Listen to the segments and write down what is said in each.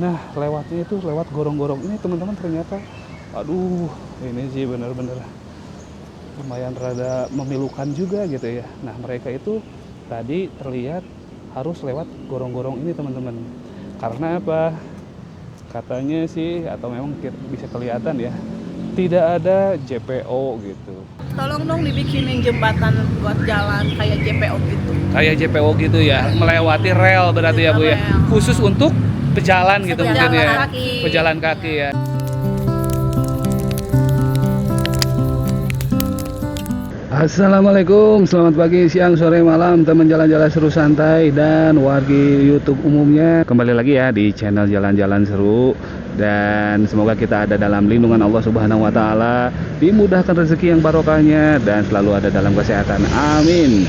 Nah, lewatnya itu lewat gorong-gorong ini teman-teman, ternyata aduh, ini sih bener-bener lumayan rada memilukan juga gitu ya. Nah, mereka itu tadi terlihat harus lewat gorong-gorong ini teman-teman. Karena apa? Katanya sih, atau memang bisa kelihatan ya, tidak ada JPO gitu. Tolong dong dibikinin jembatan buat jalan kayak JPO gitu. Kayak JPO gitu ya, melewati rel berarti ya Bu ya. Rel. Khusus untuk pejalan gitu mungkin Pejalan ya. kaki. Pejalan kaki ya. Assalamualaikum, selamat pagi, siang, sore, malam teman jalan-jalan seru santai dan wargi YouTube umumnya. Kembali lagi ya di channel Jalan-Jalan Seru. Dan semoga kita ada dalam lindungan Allah Subhanahu wa Ta'ala, dimudahkan rezeki yang barokahnya, dan selalu ada dalam kesehatan. Amin.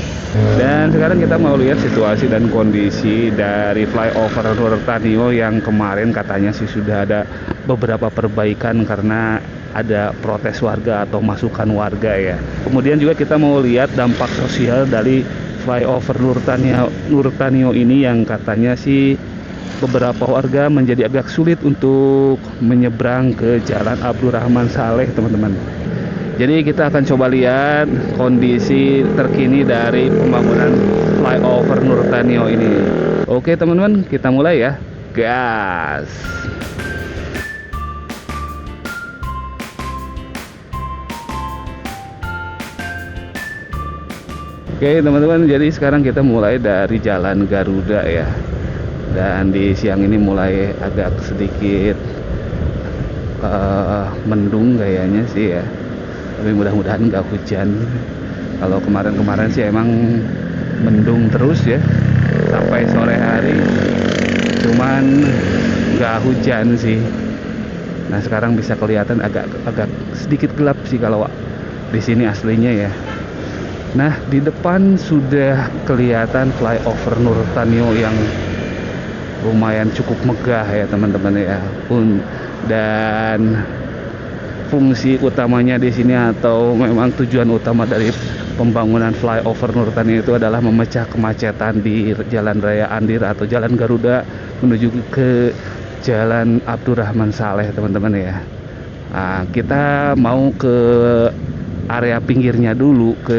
Dan sekarang kita mau lihat situasi dan kondisi dari flyover Nurtanio yang kemarin katanya sih sudah ada beberapa perbaikan karena ada protes warga atau masukan warga ya. Kemudian juga kita mau lihat dampak sosial dari flyover Nurtanio ini yang katanya sih beberapa warga menjadi agak sulit untuk menyeberang ke Jalan Abdurrahman Saleh, teman-teman. Jadi kita akan coba lihat kondisi terkini dari pembangunan flyover Nurtanio ini. Oke teman-teman, kita mulai ya. Gas. Oke teman-teman, jadi sekarang kita mulai dari Jalan Garuda ya. Dan di siang ini mulai agak sedikit mendung kayaknya sih ya. Tapi mudah-mudahan nggak hujan. Kalau kemarin-kemarin sih emang mendung terus ya sampai sore hari. Cuman nggak hujan sih. Nah sekarang bisa kelihatan agak sedikit gelap sih kalau di sini aslinya ya. Nah, di depan sudah kelihatan flyover Nurtanio yang lumayan cukup megah ya teman-teman ya. Dan fungsi utamanya di sini atau memang tujuan utama dari pembangunan flyover Nurtanio itu adalah memecah kemacetan di Jalan Raya Andir atau Jalan Garuda menuju ke Jalan Abdurrahman Saleh, teman-teman ya. Nah, kita mau ke area pinggirnya dulu, ke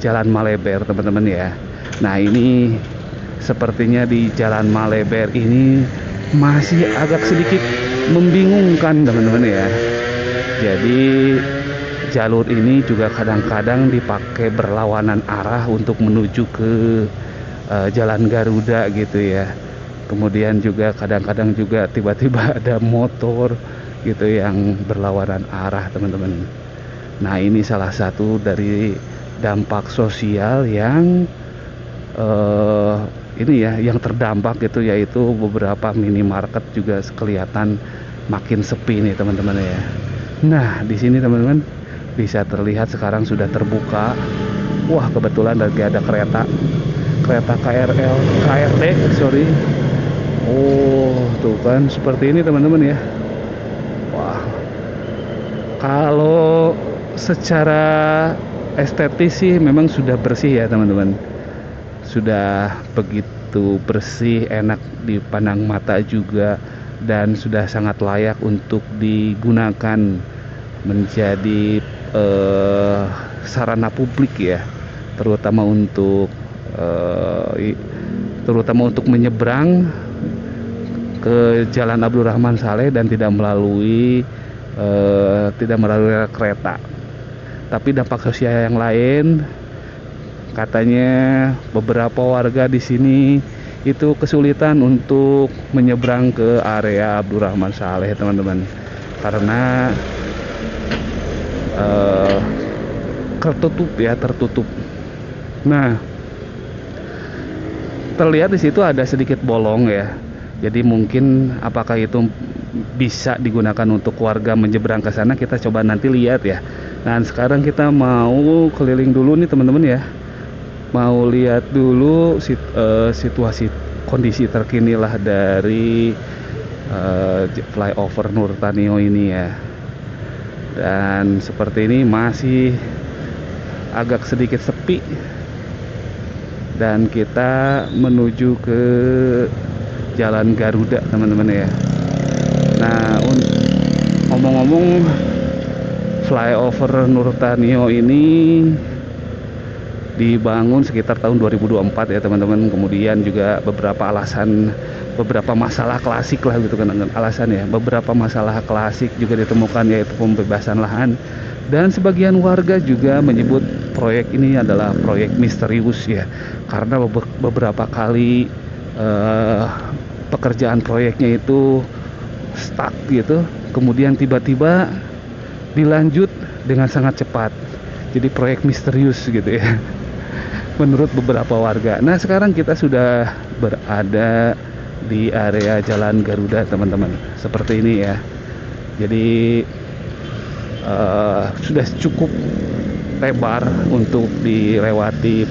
Jalan Maleber, teman-teman ya. Nah ini sepertinya di Jalan Maleber ini masih agak sedikit membingungkan, teman-teman ya. Jadi jalur ini juga kadang-kadang dipakai berlawanan arah untuk menuju ke Jalan Garuda gitu ya. Kemudian juga kadang-kadang juga tiba-tiba ada motor gitu yang berlawanan arah, teman-teman. Nah ini salah satu dari dampak sosial yang ini ya, yang terdampak gitu, yaitu beberapa minimarket juga kelihatan makin sepi nih teman-teman ya. Nah di sini teman-teman bisa terlihat sekarang sudah terbuka. Wah kebetulan lagi ada kereta KRD sorry. Oh tuh kan seperti ini teman-teman ya. Wah kalau secara estetis sih memang sudah bersih ya teman-teman. Sudah begitu bersih, enak dipandang mata juga, dan sudah sangat layak untuk digunakan menjadi sarana publik ya, terutama untuk menyeberang ke Jalan Abdurrahman Saleh dan tidak melalui kereta. Tapi dampak sosial yang lain, katanya beberapa warga di sini itu kesulitan untuk menyeberang ke area Abdurrahman Saleh, teman-teman, karena tertutup. Nah, terlihat di situ ada sedikit bolong ya. Jadi mungkin apakah itu bisa digunakan untuk warga menyeberang ke sana, kita coba nanti lihat ya. Nah sekarang kita mau keliling dulu nih teman-teman ya. Mau lihat dulu situasi kondisi terkini lah dari flyover Nurtanio ini ya. Dan seperti ini masih agak sedikit sepi. Dan kita menuju ke Jalan Garuda, teman-teman ya. Nah, ngomong-ngomong, flyover Nurtanio ini dibangun sekitar tahun 2024 ya teman-teman. Kemudian juga beberapa masalah klasik lah gitu kan alasannya. Beberapa masalah klasik juga ditemukan, yaitu pembebasan lahan. Dan sebagian warga juga menyebut proyek ini adalah proyek misterius ya, karena beberapa kali pekerjaan proyeknya itu stuck gitu, kemudian tiba-tiba dilanjut dengan sangat cepat. Jadi proyek misterius gitu ya menurut beberapa warga. Nah, sekarang kita sudah berada di area Jalan Garuda teman-teman, seperti ini ya. Jadi sudah cukup lebar untuk dilewati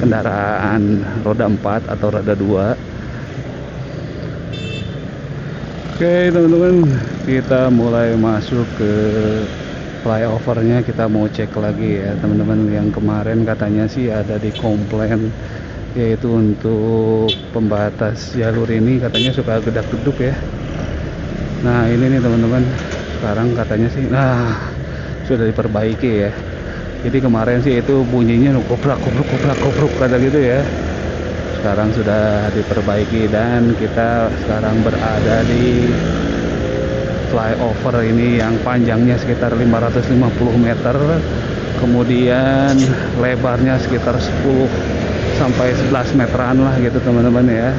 kendaraan roda 4 atau roda 2. Oke teman-teman, kita mulai masuk ke flyovernya. Kita mau cek lagi ya teman-teman. Yang kemarin katanya sih ada di komplain, yaitu untuk pembatas jalur ini katanya suka gedak-geduk ya. Nah ini nih teman-teman, sekarang katanya sih sudah diperbaiki ya. Jadi kemarin sih itu bunyinya koprak kata gitu ya. Sekarang sudah diperbaiki dan kita sekarang berada di flyover ini yang panjangnya sekitar 550 meter, kemudian lebarnya sekitar 10 sampai 11 meteran lah gitu teman-teman ya.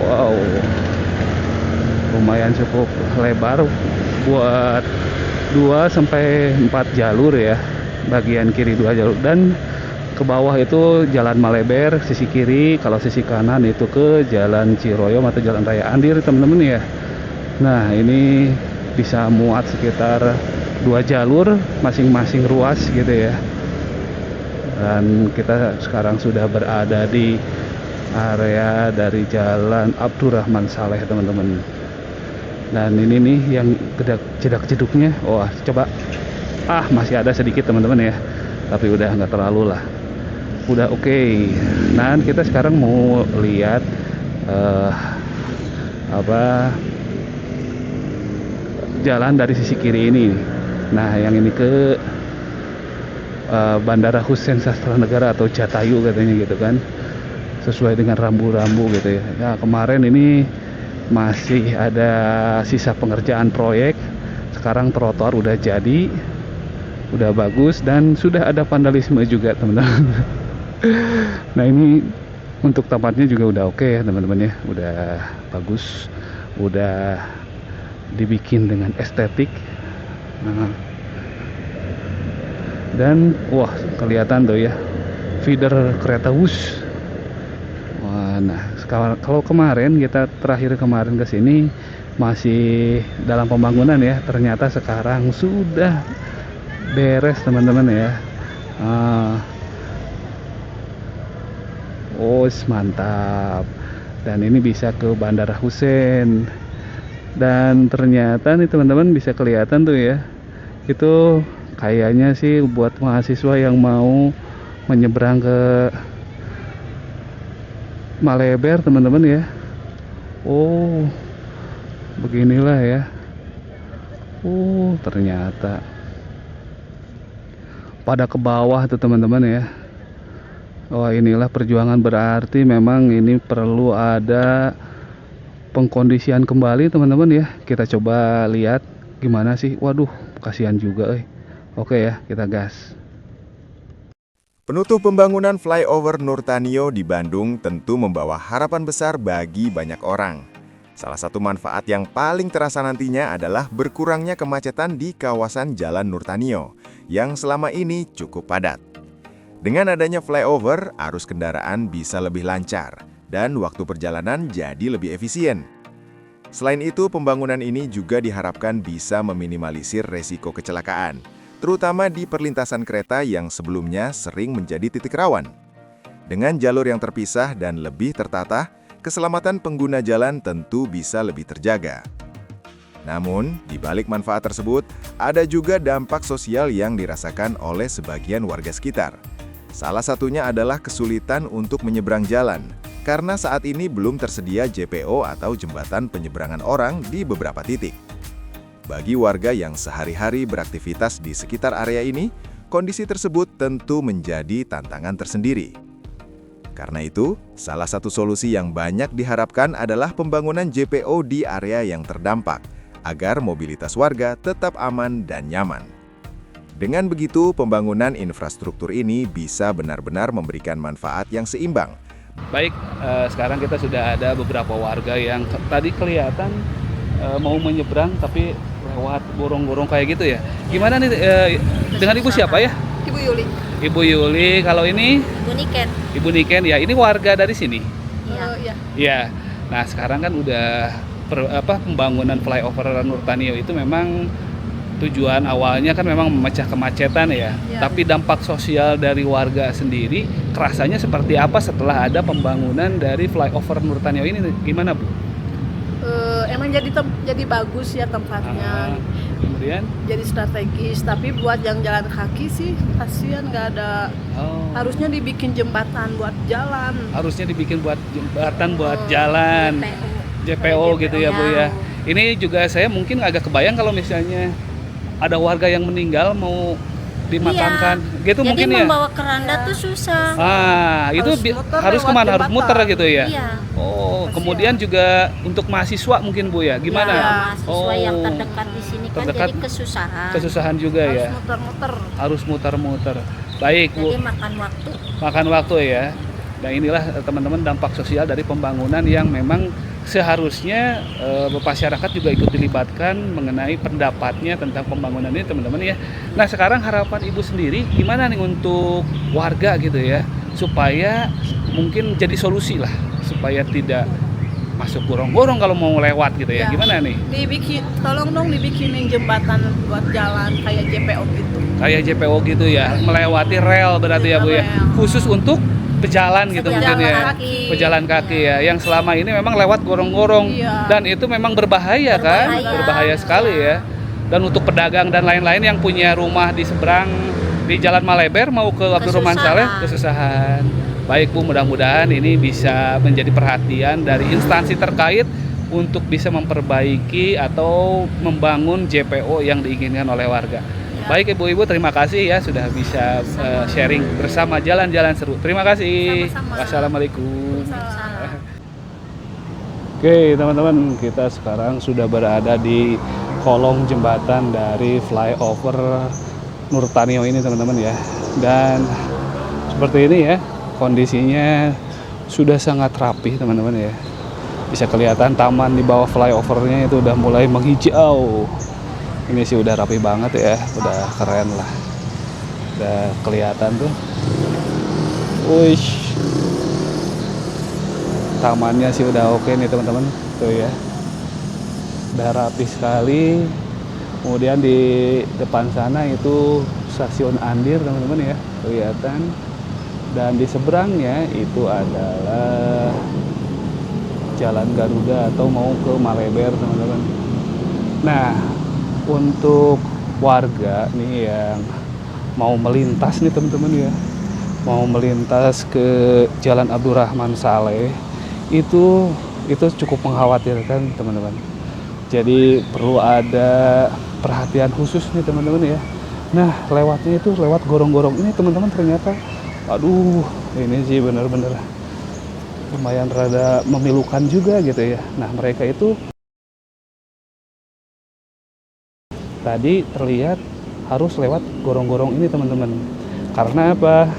Wow, lumayan cukup lebar buat 2 sampai 4 jalur ya. Bagian kiri 2 jalur, dan ke bawah itu Jalan Maleber sisi kiri, kalau sisi kanan itu ke Jalan Ciroyom atau Jalan Raya Andir teman-teman ya. Nah ini bisa muat sekitar 2 jalur masing-masing ruas gitu ya. Dan kita sekarang sudah berada di area dari Jalan Abdurrahman Saleh teman-teman. Dan ini nih yang jedak-jeduknya, wah coba masih ada sedikit teman-teman ya, tapi udah nggak terlalu lah, udah oke. Nah kita sekarang mau lihat jalan dari sisi kiri ini. Nah yang ini ke Bandara Hussein Sastranegara atau Jatayu katanya gitu kan, sesuai dengan rambu-rambu gitu ya. Ya kemarin ini masih ada sisa pengerjaan proyek, sekarang trotoar udah jadi, udah bagus, dan sudah ada vandalisme juga teman-teman. Nah ini untuk tempatnya juga udah oke ya teman-teman ya, udah bagus, udah dibikin dengan estetik. Nah, dan wah kelihatan tuh ya feeder kereta Wus. Wah, nah kalau kemarin kita terakhir ke sini masih dalam pembangunan ya, ternyata sekarang sudah beres teman-teman ya. Mantap. Dan ini bisa ke Bandara Hussein. Dan ternyata nih teman-teman bisa kelihatan tuh ya, itu kayaknya sih buat mahasiswa yang mau menyeberang ke Maleber teman-teman ya. Oh beginilah ya. Ternyata pada ke bawah tuh teman-teman ya. Wah inilah perjuangan, berarti memang ini perlu ada pengkondisian kembali teman-teman ya. Kita coba lihat gimana sih. Waduh kasihan juga Oke ya, kita gas. Penutup pembangunan flyover Nurtanio di Bandung tentu membawa harapan besar bagi banyak orang. Salah satu manfaat yang paling terasa nantinya adalah berkurangnya kemacetan di kawasan Jalan Nurtanio, yang selama ini cukup padat. Dengan adanya flyover, arus kendaraan bisa lebih lancar, dan waktu perjalanan jadi lebih efisien. Selain itu, pembangunan ini juga diharapkan bisa meminimalisir resiko kecelakaan, terutama di perlintasan kereta yang sebelumnya sering menjadi titik rawan. Dengan jalur yang terpisah dan lebih tertata, keselamatan pengguna jalan tentu bisa lebih terjaga. Namun, di balik manfaat tersebut, ada juga dampak sosial yang dirasakan oleh sebagian warga sekitar. Salah satunya adalah kesulitan untuk menyeberang jalan, karena saat ini belum tersedia JPO atau jembatan penyeberangan orang di beberapa titik. Bagi warga yang sehari-hari beraktivitas di sekitar area ini, kondisi tersebut tentu menjadi tantangan tersendiri. Karena itu, salah satu solusi yang banyak diharapkan adalah pembangunan JPO di area yang terdampak, agar mobilitas warga tetap aman dan nyaman. Dengan begitu, pembangunan infrastruktur ini bisa benar-benar memberikan manfaat yang seimbang. Baik, sekarang kita sudah ada beberapa warga yang tadi kelihatan mau menyeberang tapi lewat gorong-gorong kayak gitu ya. Gimana nih dengan Ibu siapa ya? Ibu Yuli. Ibu Yuli, kalau ini Bu Niken. Ibu Niken ya, ini warga dari sini. Iya. Iya. Nah, sekarang kan udah pembangunan flyover Nurtanio itu memang tujuan awalnya kan memang memecah kemacetan ya. Tapi dampak sosial dari warga sendiri kerasanya seperti apa setelah ada pembangunan dari flyover Nurtanio ini, gimana Bu? Emang jadi bagus ya tempatnya. Kemudian Jadi strategis, tapi buat yang jalan kaki sih kasihan, nggak ada. Harusnya dibikin jembatan buat jalan. Harusnya dibikin buat jembatan buat jalan. JPO gitu ya Bu ya. Ini juga saya mungkin agak kebayang kalau misalnya ada warga yang meninggal mau dimakamkan, gitu Jadi mungkin ya. membawa keranda tuh susah. Itu harus lewat kemana? Harus jembatan. muter gitu ya. Iya. Oh, kemudian juga untuk mahasiswa mungkin Bu ya. Gimana? Ya, mahasiswa yang terdekat di sini kan terdekat. jadi kesusahan. Kesusahan juga Harus ya. muter-muter. Harus muter-muter. Baik Bu. Jadi makan waktu. Makan waktu ya. Dan inilah teman-teman dampak sosial dari pembangunan yang memang seharusnya masyarakat juga ikut dilibatkan mengenai pendapatnya tentang pembangunan ini teman-teman ya. Nah, sekarang harapan Ibu sendiri gimana nih untuk warga gitu ya, supaya mungkin jadi solusi lah, supaya tidak masuk gorong-gorong kalau mau lewat gitu ya. Gimana nih? Tolong dong dibikinin jembatan buat jalan kayak JPO gitu. Kayak JPO gitu ya, melewati rel berarti ya Bu ya, khusus untuk pejalan gitu mungkin ya, pejalan kaki ya, yang selama ini memang lewat gorong-gorong dan itu memang berbahaya kan, berbahaya sekali ya. Dan untuk pedagang dan lain-lain yang punya rumah di seberang di Jalan Maleber mau ke Abdurrahman Saleh kesusahan. Baik Bu, mudah-mudahan ini bisa menjadi perhatian dari instansi terkait untuk bisa memperbaiki atau membangun JPO yang diinginkan oleh warga. Baik Ibu-ibu, terima kasih ya sudah bisa sharing bersama Jalan-Jalan Seru. Terima kasih. Sama-sama. Wassalamualaikum. Salam. Oke teman-teman, kita sekarang sudah berada di kolong jembatan dari flyover Nurtanio ini teman-teman ya. Dan seperti ini ya, kondisinya sudah sangat rapih teman-teman ya. Bisa kelihatan taman di bawah flyovernya itu udah mulai menghijau. Ini sih udah rapi banget ya, udah keren lah, udah kelihatan tuh. Wish, tamannya sih udah oke nih teman-teman, tuh ya, udah rapi sekali. Kemudian di depan sana itu stasiun Andir teman-teman ya, kelihatan. Dan di seberangnya itu adalah Jalan Garuda atau mau ke Maleber teman-teman. Nah, untuk warga nih yang mau melintas nih teman-teman ya, mau melintas ke Jalan Abdurrahman Saleh itu cukup mengkhawatirkan teman-teman. Jadi perlu ada perhatian khusus nih teman-teman ya. Nah, lewatnya itu lewat gorong-gorong ini teman-teman, ternyata aduh, ini sih benar-benar lumayan rada memilukan juga gitu ya. Nah, mereka itu tadi terlihat harus lewat gorong-gorong ini teman-teman. Karena apa?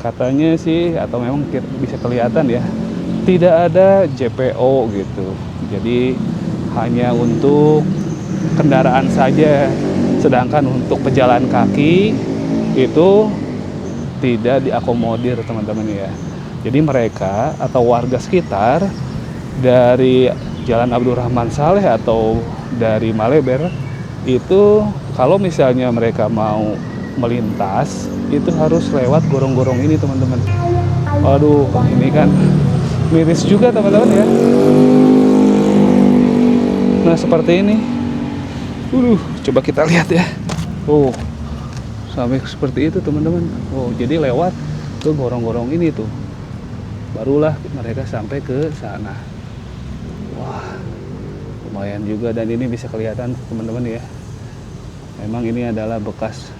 Katanya sih, atau memang bisa kelihatan ya, tidak ada JPO gitu. Jadi hanya untuk kendaraan saja. Sedangkan untuk pejalan kaki itu tidak diakomodir teman-teman ya. Jadi mereka atau warga sekitar dari Jalan Abdurrahman Saleh atau dari Maleber itu kalau misalnya mereka mau melintas itu harus lewat gorong-gorong ini teman-teman. Waduh, ini kan miris juga teman-teman ya. Nah, seperti ini. Coba kita lihat ya. Sampai seperti itu teman-teman. Jadi lewat ke gorong-gorong ini tuh. barulah mereka sampai ke sana. Wah, lumayan juga, dan ini bisa kelihatan teman-teman ya. Memang ini adalah bekas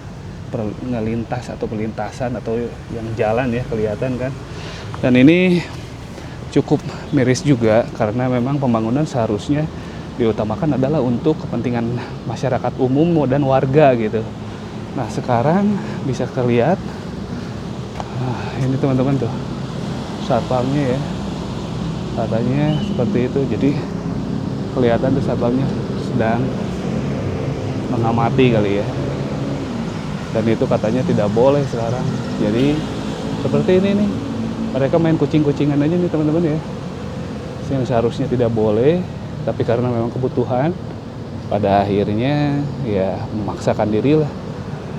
ngelintas atau pelintasan atau yang jalan ya, kelihatan kan. Dan ini cukup miris juga karena memang pembangunan seharusnya diutamakan adalah untuk kepentingan masyarakat umum dan warga gitu. Nah sekarang bisa terlihat, ini teman-teman tuh satpamnya ya, katanya seperti itu. Jadi kelihatan tuh satpamnya sedang mengamati kali ya, dan itu katanya tidak boleh sekarang. Jadi seperti ini nih, mereka main kucing-kucingan aja nih teman-teman ya, yang seharusnya tidak boleh, tapi karena memang kebutuhan, pada akhirnya ya memaksakan diri lah,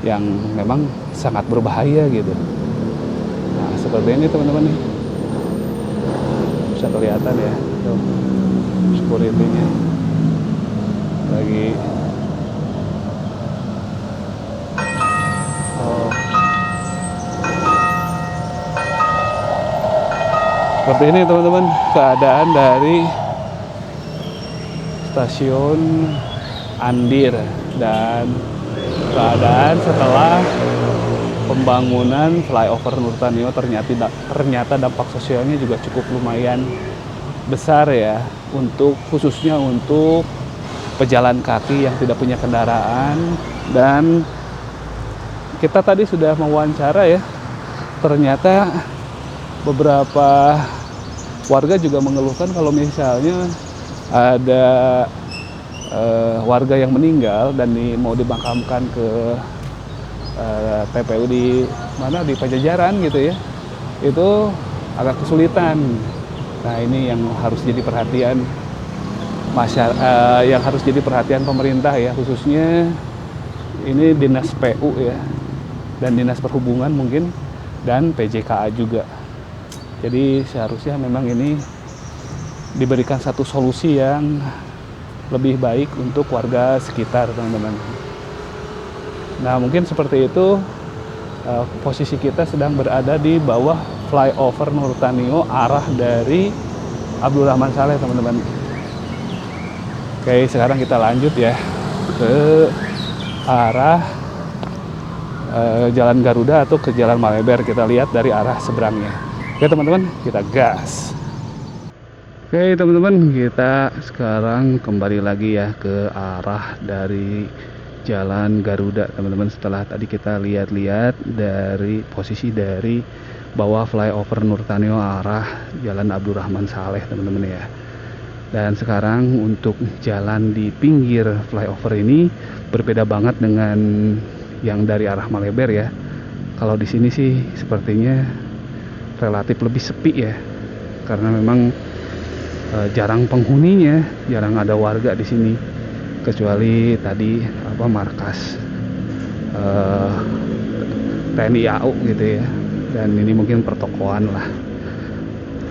yang memang sangat berbahaya gitu. Nah seperti ini teman-teman nih, bisa kelihatan ya tuh security-nya lagi. Seperti ini teman-teman keadaan dari stasiun Andir, dan keadaan setelah pembangunan flyover Nurtanio ternyata dampak sosialnya juga cukup lumayan besar ya, khususnya untuk pejalan kaki yang tidak punya kendaraan. Dan kita tadi sudah mewawancara ya, ternyata beberapa warga juga mengeluhkan kalau misalnya ada warga yang meninggal dan mau dimakamkan ke TPU di mana, di Pajajaran gitu ya, itu agak kesulitan. Nah ini yang harus jadi perhatian yang harus jadi perhatian pemerintah ya, khususnya ini Dinas PU ya, dan Dinas Perhubungan mungkin, dan PJKA juga. Jadi seharusnya memang ini diberikan satu solusi yang lebih baik untuk warga sekitar teman-teman. Nah mungkin seperti itu, posisi kita sedang berada di bawah flyover Nurtanio arah dari Abdurrahman Saleh teman-teman. Oke, sekarang kita lanjut ya ke arah Jalan Garuda atau ke Jalan Maleber. Kita lihat dari arah seberangnya. Oke teman-teman, kita gas. Oke teman-teman, kita sekarang kembali lagi ya ke arah dari Jalan Garuda teman-teman. Setelah tadi kita lihat-lihat dari posisi dari bawah flyover Nurtanio arah Jalan Abdurrahman Saleh teman-teman ya. Dan sekarang untuk jalan di pinggir flyover ini berbeda banget dengan yang dari arah Maleber ya. Kalau di sini sih sepertinya relatif lebih sepi ya, karena memang jarang penghuninya, jarang ada warga di sini, kecuali tadi markas TNI AU gitu ya, dan ini mungkin pertokoan lah.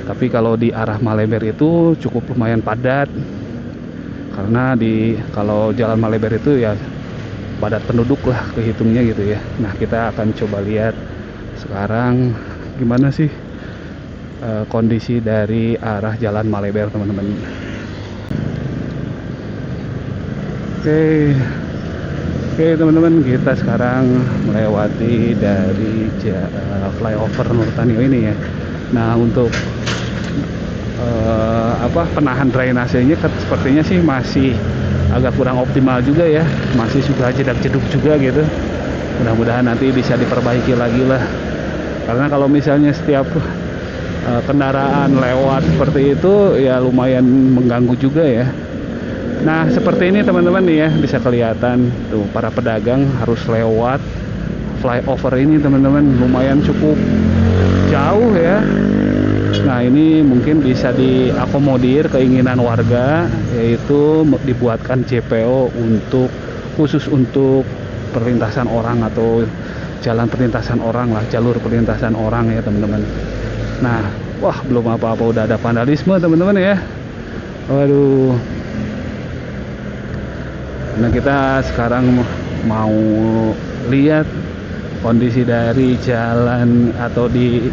Tapi kalau di arah Maleber itu cukup lumayan padat, karena kalau Jalan Maleber itu ya padat penduduk lah kehitungnya gitu ya. Nah kita akan coba lihat sekarang gimana sih kondisi dari arah Jalan Maleber teman-teman. Oke teman-teman, kita sekarang melewati dari flyover Nurtanio ini ya. Nah untuk penahan drainasenya sepertinya sih masih agak kurang optimal juga ya, masih suka jedak-jeduk juga gitu. Mudah-mudahan nanti bisa diperbaiki lagi lah, karena kalau misalnya setiap kendaraan lewat seperti itu ya lumayan mengganggu juga ya. Nah seperti ini teman-teman nih ya, bisa kelihatan tuh para pedagang harus lewat flyover ini teman-teman, lumayan cukup jauh ya. Nah ini mungkin bisa diakomodir keinginan warga, yaitu dibuatkan JPO khusus untuk perlintasan orang atau jalan perlintasan orang lah, jalur perlintasan orang ya teman-teman. Nah, wah belum apa-apa udah ada vandalisme teman-teman ya. Waduh. Nah kita sekarang mau lihat kondisi dari jalan atau di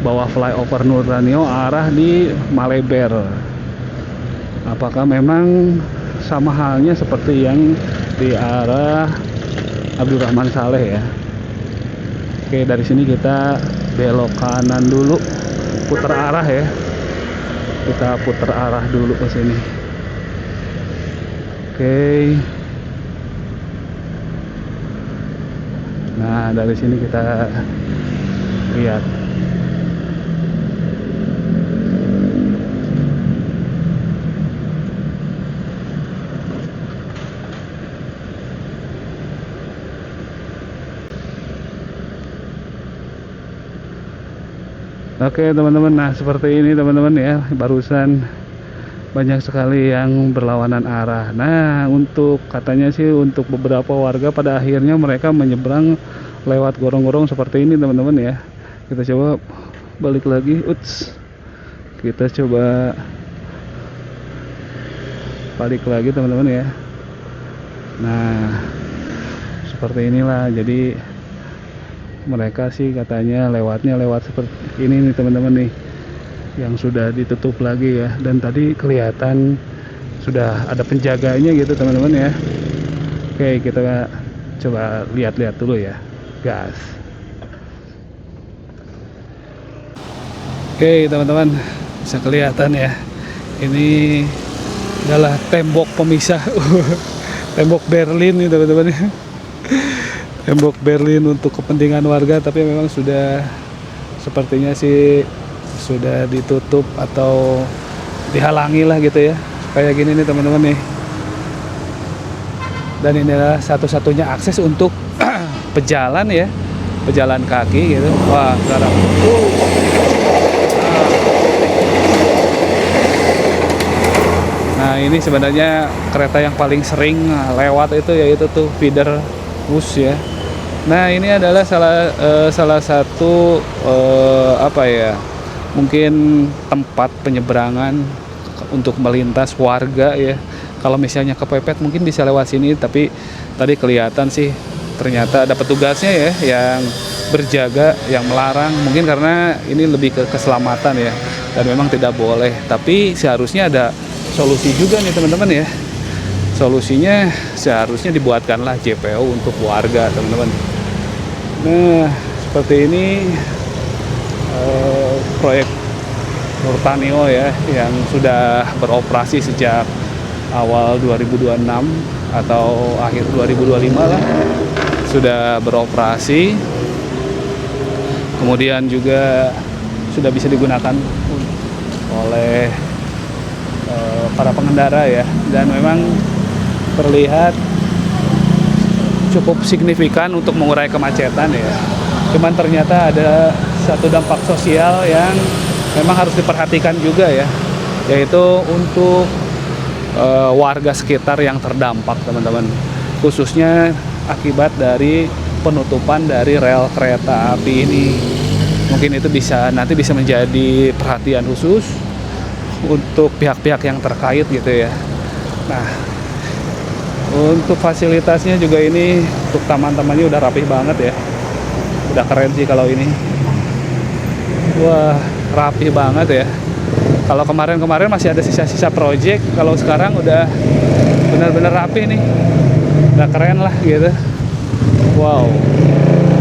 bawah flyover Nurtanio arah di Maleber. Apakah memang sama halnya seperti yang di arah Abdurrahman Saleh ya? Oke, dari sini kita belok kanan dulu, putar arah ya. Kita putar arah dulu ke sini. Oke. Nah, dari sini kita lihat. Oke teman-teman, nah seperti ini teman-teman ya, barusan banyak sekali yang berlawanan arah. Nah, untuk katanya sih untuk beberapa warga pada akhirnya mereka menyeberang lewat gorong-gorong seperti ini teman-teman ya. Kita coba balik lagi, kita coba balik lagi teman-teman ya. Nah, seperti inilah, jadi mereka sih katanya lewatnya lewat seperti ini nih teman-teman nih, yang sudah ditutup lagi ya. Dan tadi kelihatan sudah ada penjaganya gitu teman-teman ya. Oke, kita coba lihat-lihat dulu ya, gas. Oke teman-teman, bisa kelihatan ya, ini adalah tembok pemisah tembok Berlin nih teman-teman ya. Tembok Berlin untuk kepentingan warga, tapi memang sudah sepertinya sih sudah ditutup atau dihalangi lah gitu ya, kayak gini nih teman-teman nih. Dan ini adalah satu-satunya akses untuk pejalan ya, pejalan kaki gitu. Wah sekarang nah ini sebenarnya kereta yang paling sering lewat itu yaitu tuh feeder bus ya. Nah ini adalah salah satu apa ya, mungkin tempat penyeberangan untuk melintas warga ya. Kalau misalnya kepepet mungkin bisa lewat sini, tapi tadi kelihatan sih ternyata ada petugasnya ya yang berjaga, yang melarang, mungkin karena ini lebih ke keselamatan ya, dan memang tidak boleh. Tapi seharusnya ada solusi juga nih teman-teman ya. Solusinya seharusnya dibuatkanlah JPO untuk warga teman-teman. Nah seperti ini proyek Nurtanio ya, yang sudah beroperasi sejak awal 2026 atau akhir 2025 lah sudah beroperasi. Kemudian juga sudah bisa digunakan oleh para pengendara ya, dan memang terlihat cukup signifikan untuk mengurai kemacetan ya. Cuman ternyata ada satu dampak sosial yang memang harus diperhatikan juga ya, yaitu untuk warga sekitar yang terdampak teman-teman, khususnya akibat dari penutupan dari rel kereta api ini. Mungkin itu nanti bisa menjadi perhatian khusus untuk pihak-pihak yang terkait gitu ya. Nah, untuk fasilitasnya juga ini untuk taman-tamannya udah rapih banget ya, udah keren sih kalau ini. Wah rapih banget ya. Kalau kemarin-kemarin masih ada sisa-sisa project, kalau sekarang udah benar-benar rapi nih, udah keren lah gitu. Wow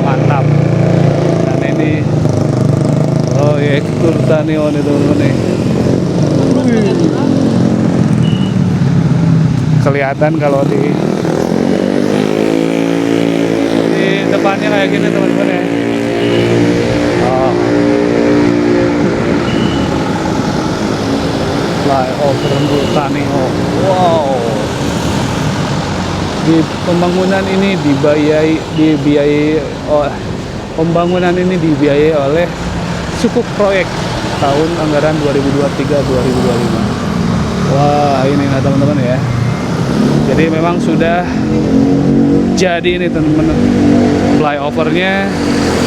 mantap. Dan ini proyek Nurtanio nih teman-teman nih. Kelihatan kalau di depannya kayak gini teman-teman ya. Flyover Nurtanio. Wow. Di pembangunan ini pembangunan ini dibiayai oleh Sukuk Proyek tahun anggaran 2023-2025. Wah, ini nah teman-teman ya. Jadi memang sudah jadi ini teman-teman flyovernya.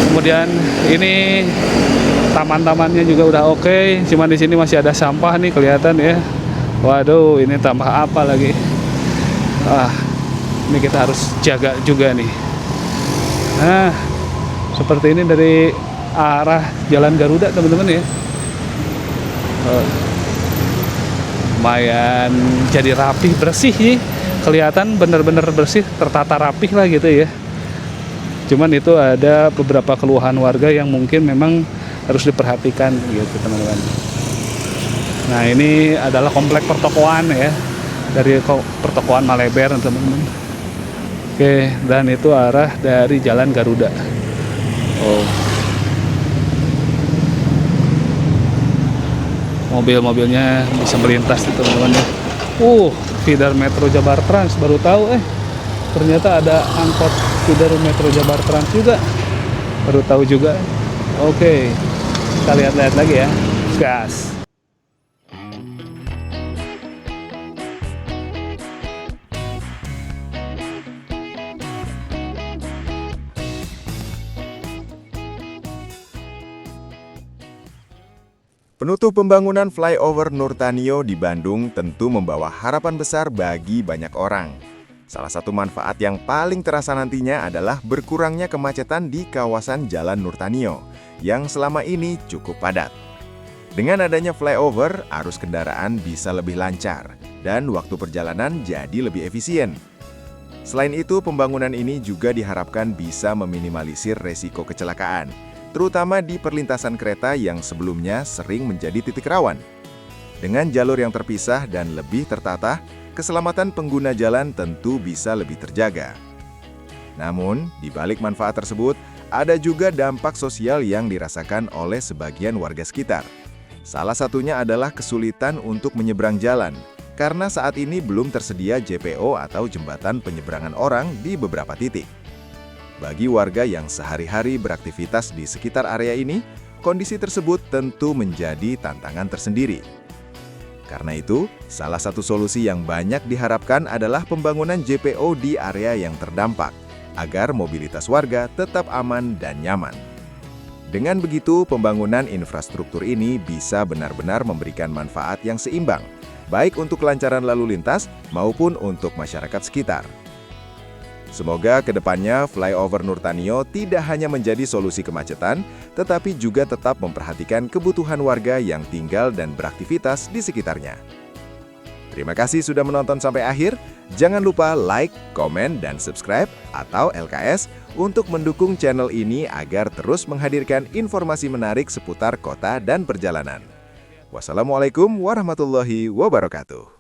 Kemudian ini taman-tamannya juga udah oke. Cuman di sini masih ada sampah nih kelihatan ya. Waduh, ini tambah apa lagi? Ini kita harus jaga juga nih. Nah, seperti ini dari arah Jalan Garuda teman-teman ya. Lumayan jadi rapih, bersih sih, kelihatan bener-bener bersih, tertata rapih lah gitu ya. Cuman itu ada beberapa keluhan warga yang mungkin memang harus diperhatikan gitu teman-teman. Nah ini adalah komplek pertokoan ya, dari pertokoan Maleber teman-teman. Oke, dan itu arah dari Jalan Garuda. Mobil-mobilnya bisa melintas itu teman-teman ya. Feeder Metro Jabar Trans, baru tahu ternyata ada angkot feeder Metro Jabar Trans juga, baru tahu juga. Oke, kita lihat-lihat lagi ya, gas. Penutup pembangunan flyover Nurtanio di Bandung tentu membawa harapan besar bagi banyak orang. Salah satu manfaat yang paling terasa nantinya adalah berkurangnya kemacetan di kawasan Jalan Nurtanio, yang selama ini cukup padat. Dengan adanya flyover, arus kendaraan bisa lebih lancar, dan waktu perjalanan jadi lebih efisien. Selain itu, pembangunan ini juga diharapkan bisa meminimalisir resiko kecelakaan, terutama di perlintasan kereta yang sebelumnya sering menjadi titik rawan. Dengan jalur yang terpisah dan lebih tertata, keselamatan pengguna jalan tentu bisa lebih terjaga. Namun, di balik manfaat tersebut, ada juga dampak sosial yang dirasakan oleh sebagian warga sekitar. Salah satunya adalah kesulitan untuk menyeberang jalan, karena saat ini belum tersedia JPO atau jembatan penyeberangan orang di beberapa titik. Bagi warga yang sehari-hari beraktivitas di sekitar area ini, kondisi tersebut tentu menjadi tantangan tersendiri. Karena itu, salah satu solusi yang banyak diharapkan adalah pembangunan JPO di area yang terdampak, agar mobilitas warga tetap aman dan nyaman. Dengan begitu, pembangunan infrastruktur ini bisa benar-benar memberikan manfaat yang seimbang, baik untuk kelancaran lalu lintas maupun untuk masyarakat sekitar. Semoga kedepannya flyover Nurtanio tidak hanya menjadi solusi kemacetan, tetapi juga tetap memperhatikan kebutuhan warga yang tinggal dan beraktivitas di sekitarnya. Terima kasih sudah menonton sampai akhir. Jangan lupa like, komen, dan subscribe atau LKS untuk mendukung channel ini agar terus menghadirkan informasi menarik seputar kota dan perjalanan. Wassalamualaikum warahmatullahi wabarakatuh.